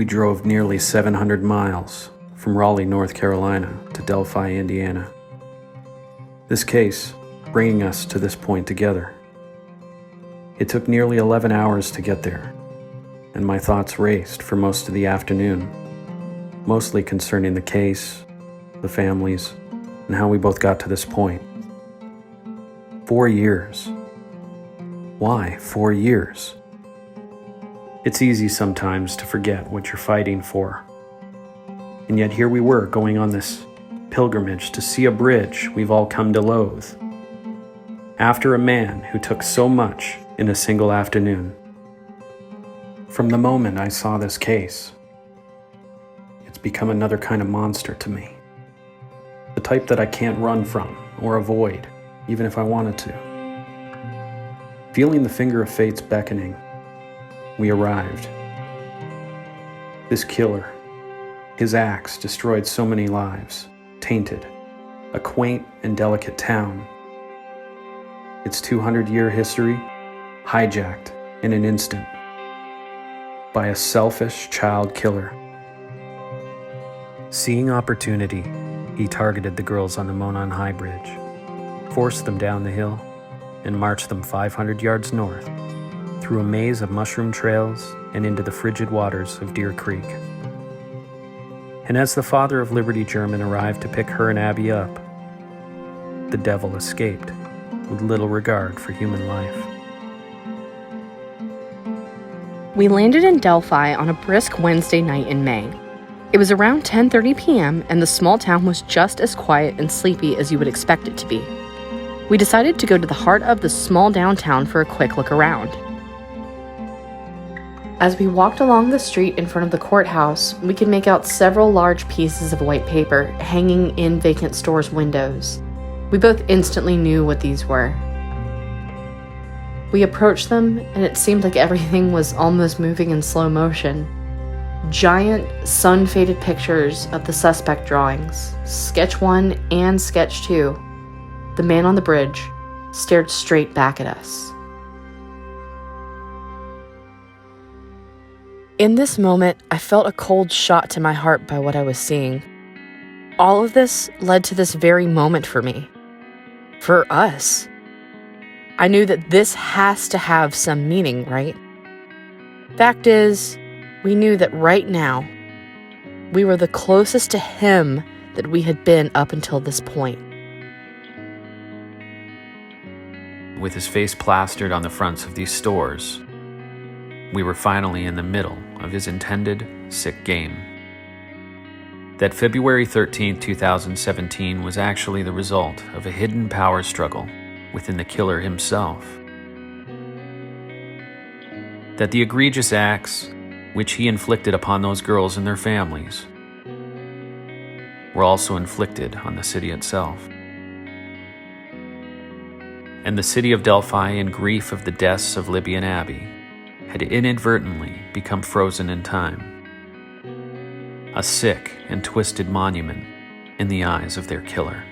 We drove nearly 700 miles from Raleigh, North Carolina to Delphi, Indiana. This case bringing us to this point together. It took nearly 11 hours to get there, and my thoughts raced for most of the afternoon, mostly concerning the case, the families, and how we both got to this point. 4 years. Why 4 years? It's easy sometimes to forget what you're fighting for. And yet here we were going on this pilgrimage to see a bridge we've all come to loathe. After a man who took so much in a single afternoon. From the moment I saw this case, it's become another kind of monster to me. The type that I can't run from or avoid, even if I wanted to. Feeling the finger of fate's beckoning, we arrived. This killer, his axe destroyed so many lives, tainted a quaint and delicate town. Its 200-year history hijacked in an instant by a selfish child killer. Seeing opportunity, he targeted the girls on the Monon High Bridge, forced them down the hill, and marched them 500 yards north, through a maze of mushroom trails and into the frigid waters of Deer Creek. And as the father of Liberty German arrived to pick her and Abby up, the devil escaped with little regard for human life. We landed in Delphi on a brisk Wednesday night in May. It was around 10:30 p.m. and the small town was just as quiet and sleepy as you would expect it to be. We decided to go to the heart of the small downtown for a quick look around. As we walked along the street in front of the courthouse, we could make out several large pieces of white paper hanging in vacant stores' windows. We both instantly knew what these were. We approached them, and it seemed like everything was almost moving in slow motion. Giant, sun-faded pictures of the suspect drawings, Sketch 1 and Sketch 2. The man on the bridge stared straight back at us. In this moment, I felt a cold shot to my heart by what I was seeing. All of this led to this very moment for me. For us. I knew that this has to have some meaning, right? Fact is, we knew that right now, we were the closest to him that we had been up until this point. With his face plastered on the fronts of these stores, we were finally in the middle of his intended sick game. That February 13, 2017 was actually the result of a hidden power struggle within the killer himself. That the egregious acts which he inflicted upon those girls and their families were also inflicted on the city itself. And the city of Delphi, in grief of the deaths of Libby and Abby, had inadvertently become frozen in time. A sick and twisted monument in the eyes of their killer.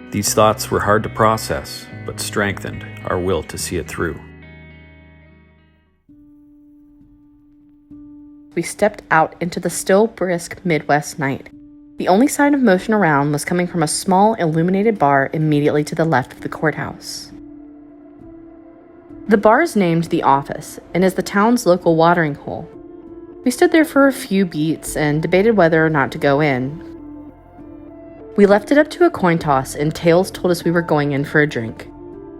These thoughts were hard to process, but strengthened our will to see it through. We stepped out into the still brisk Midwest night. The only sign of motion around was coming from a small illuminated bar immediately to the left of the courthouse. The bar is named The Office and is the town's local watering hole. We stood there for a few beats and debated whether or not to go in. We left it up to a coin toss, and tails told us we were going in for a drink.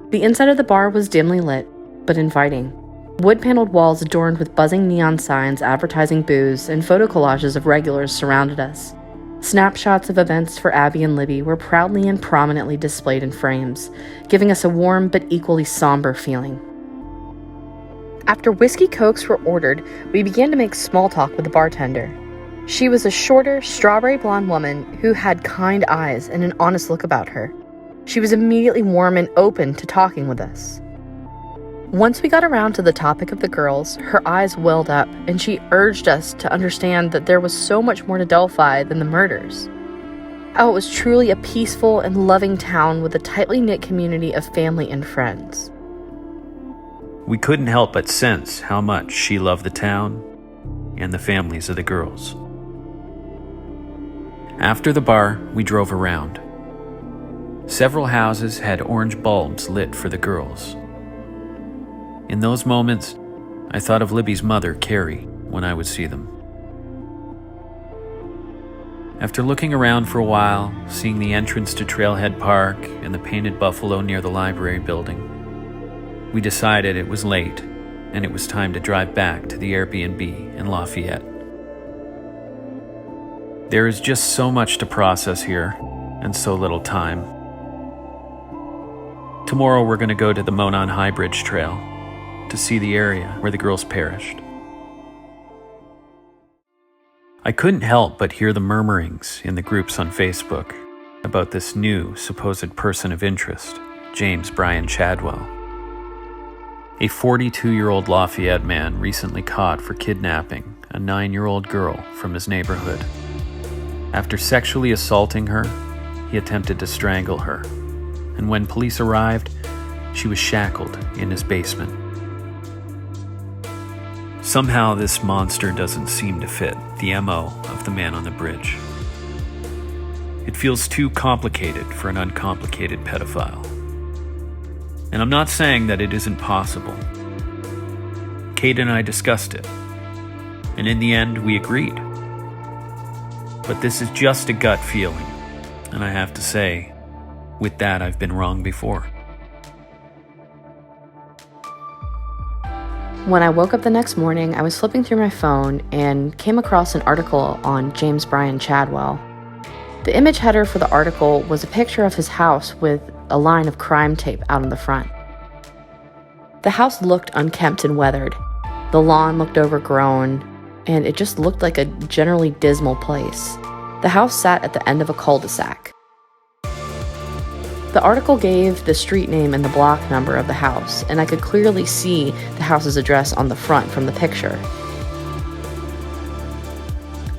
The inside of the bar was dimly lit, but inviting. Wood-paneled walls adorned with buzzing neon signs advertising booze, and photo collages of regulars surrounded us. Snapshots of events for Abby and Libby were proudly and prominently displayed in frames, giving us a warm but equally somber feeling. After whiskey cokes were ordered, we began to make small talk with the bartender. She was a shorter, strawberry blonde woman who had kind eyes and an honest look about her. She was immediately warm and open to talking with us. Once we got around to the topic of the girls, her eyes welled up, and she urged us to understand that there was so much more to Delphi than the murders. How it was truly a peaceful and loving town with a tightly knit community of family and friends. We couldn't help but sense how much she loved the town and the families of the girls. After the bar, we drove around. Several houses had orange bulbs lit for the girls. In those moments, I thought of Libby's mother, Carrie, when I would see them. After looking around for a while, seeing the entrance to Trailhead Park and the painted buffalo near the library building, we decided it was late and it was time to drive back to the Airbnb in Lafayette. There is just so much to process here and so little time. Tomorrow we're going to go to the Monon High Bridge Trail to see the area where the girls perished. I couldn't help but hear the murmurings in the groups on Facebook about this new supposed person of interest, James Brian Chadwell. A 42-year-old Lafayette man recently caught for kidnapping a 9-year-old girl from his neighborhood. After sexually assaulting her, he attempted to strangle her, and when police arrived, she was shackled in his basement. Somehow this monster doesn't seem to fit the MO of the man on the bridge. It feels too complicated for an uncomplicated pedophile. And I'm not saying that it isn't possible. Kate and I discussed it, and in the end we agreed. But this is just a gut feeling, and I have to say, with that I've been wrong before. When I woke up the next morning, I was flipping through my phone and came across an article on James Brian Chadwell. The image header for the article was a picture of his house with a line of crime tape out on the front. The house looked unkempt and weathered. The lawn looked overgrown, and it just looked like a generally dismal place. The house sat at the end of a cul-de-sac. The article gave the street name and the block number of the house, and I could clearly see the house's address on the front from the picture.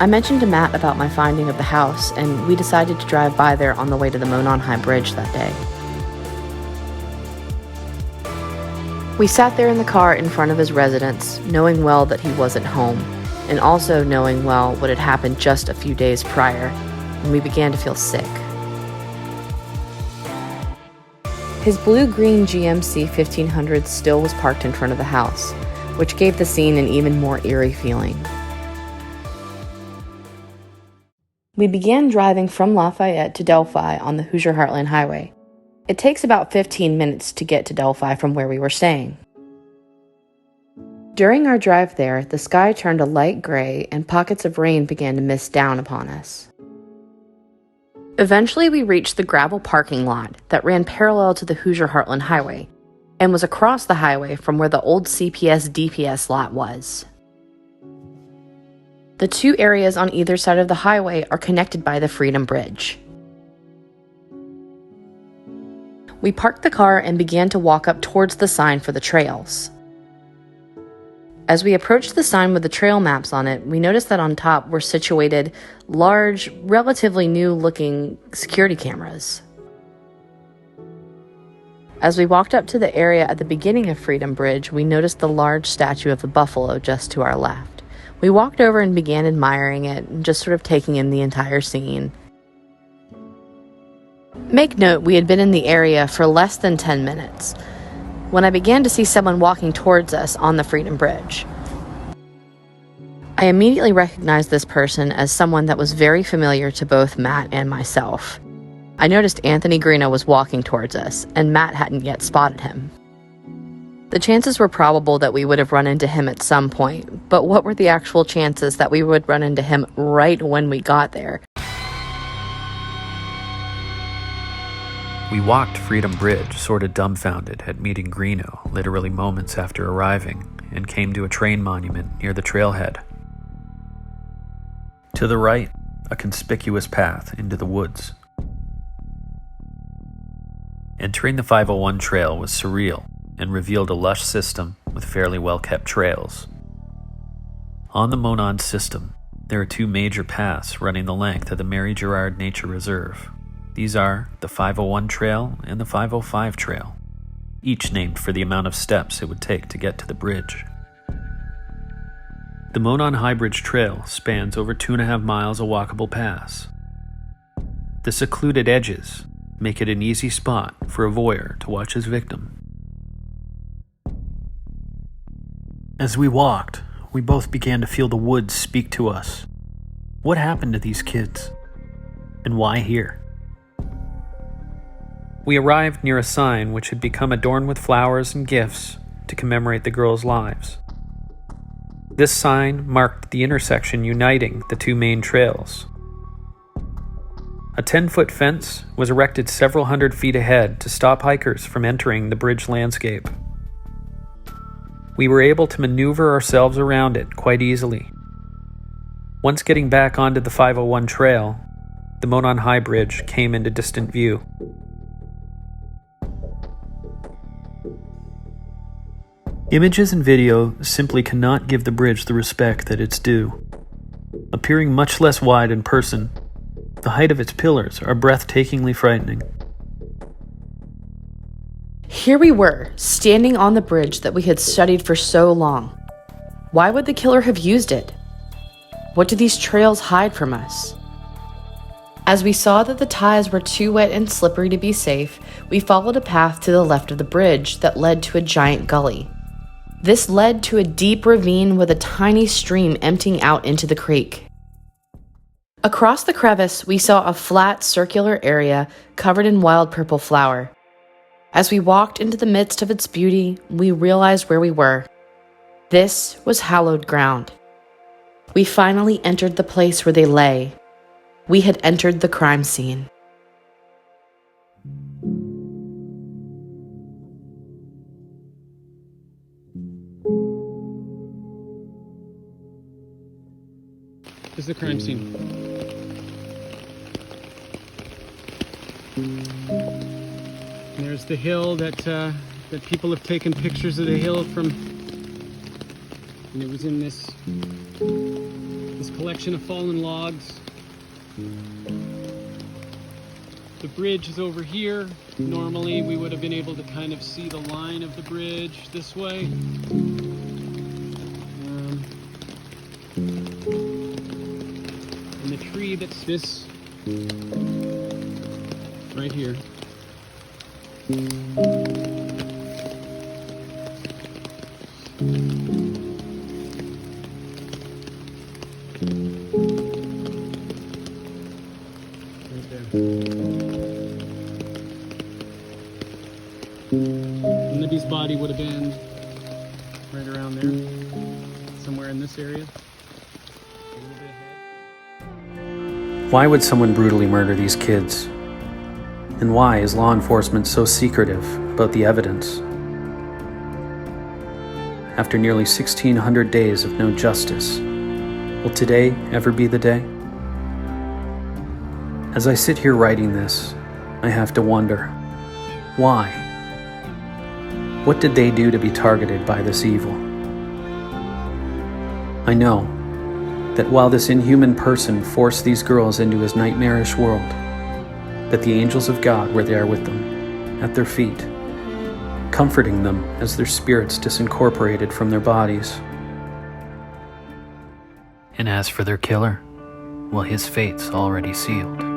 I mentioned to Matt about my finding of the house, and we decided to drive by there on the way to the Monon High Bridge that day. We sat there in the car in front of his residence, knowing well that he wasn't home, and also knowing well what had happened just a few days prior, and we began to feel sick. His blue-green GMC 1500 still was parked in front of the house, which gave the scene an even more eerie feeling. We began driving from Lafayette to Delphi on the Hoosier Heartland Highway. It takes about 15 minutes to get to Delphi from where we were staying. During our drive there, the sky turned a light gray and pockets of rain began to mist down upon us. Eventually, we reached the gravel parking lot that ran parallel to the Hoosier Heartland Highway and was across the highway from where the old CPS-DPS lot was. The two areas on either side of the highway are connected by the Freedom Bridge. We parked the car and began to walk up towards the sign for the trails. As we approached the sign with the trail maps on it, we noticed that on top were situated large, relatively new-looking security cameras. As we walked up to the area at the beginning of Freedom Bridge, we noticed the large statue of the buffalo just to our left. We walked over and began admiring it, and just sort of taking in the entire scene. Make note, we had been in the area for less than 10 minutes. When I began to see someone walking towards us on the Freedom Bridge. I immediately recognized this person as someone that was very familiar to both Matt and myself. I noticed Anthony Greeno was walking towards us, and Matt hadn't yet spotted him. The chances were probable that we would have run into him at some point, but what were the actual chances that we would run into him right when we got there? We walked Freedom Bridge, sort of dumbfounded at meeting Greeno literally moments after arriving, and came to a train monument near the trailhead. To the right, a conspicuous path into the woods. Entering the 501 trail was surreal and revealed a lush system with fairly well-kept trails. On the Monon system, there are two major paths running the length of the Mary Gerard Nature Reserve. These are the 501 Trail and the 505 Trail, each named for the amount of steps it would take to get to the bridge. The Monon High Bridge Trail spans over 2.5 miles of walkable paths. The secluded edges make it an easy spot for a voyeur to watch his victim. As we walked, we both began to feel the woods speak to us. What happened to these kids? And why here? We arrived near a sign which had become adorned with flowers and gifts to commemorate the girls' lives. This sign marked the intersection uniting the two main trails. A 10-foot fence was erected several hundred feet ahead to stop hikers from entering the bridge landscape. We were able to maneuver ourselves around it quite easily. Once getting back onto the 501 trail, the Monon High Bridge came into distant view. Images and video simply cannot give the bridge the respect that it's due. Appearing much less wide in person, the height of its pillars are breathtakingly frightening. Here we were, standing on the bridge that we had studied for so long. Why would the killer have used it? What do these trails hide from us? As we saw that the ties were too wet and slippery to be safe, we followed a path to the left of the bridge that led to a giant gully. This led to a deep ravine with a tiny stream emptying out into the creek. Across the crevice, we saw a flat, circular area covered in wild purple flower. As we walked into the midst of its beauty, we realized where we were. This was hallowed ground. We finally entered the place where they lay. We had entered the crime scene. This is the crime scene. And there's the hill that people have taken pictures of the hill from, and it was in this collection of fallen logs. The bridge is over here. Normally we would have been able to kind of see the line of the bridge this way. And the tree that's this right here. Right there. And Libby's body would have been right around there, somewhere in this area. Why would someone brutally murder these kids? And why is law enforcement so secretive about the evidence? After nearly 1,600 days of no justice, will today ever be the day? As I sit here writing this, I have to wonder, why? What did they do to be targeted by this evil? I know that while this inhuman person forced these girls into his nightmarish world, that the angels of God were there with them, at their feet, comforting them as their spirits disincorporated from their bodies. And as for their killer, well, his fate's already sealed.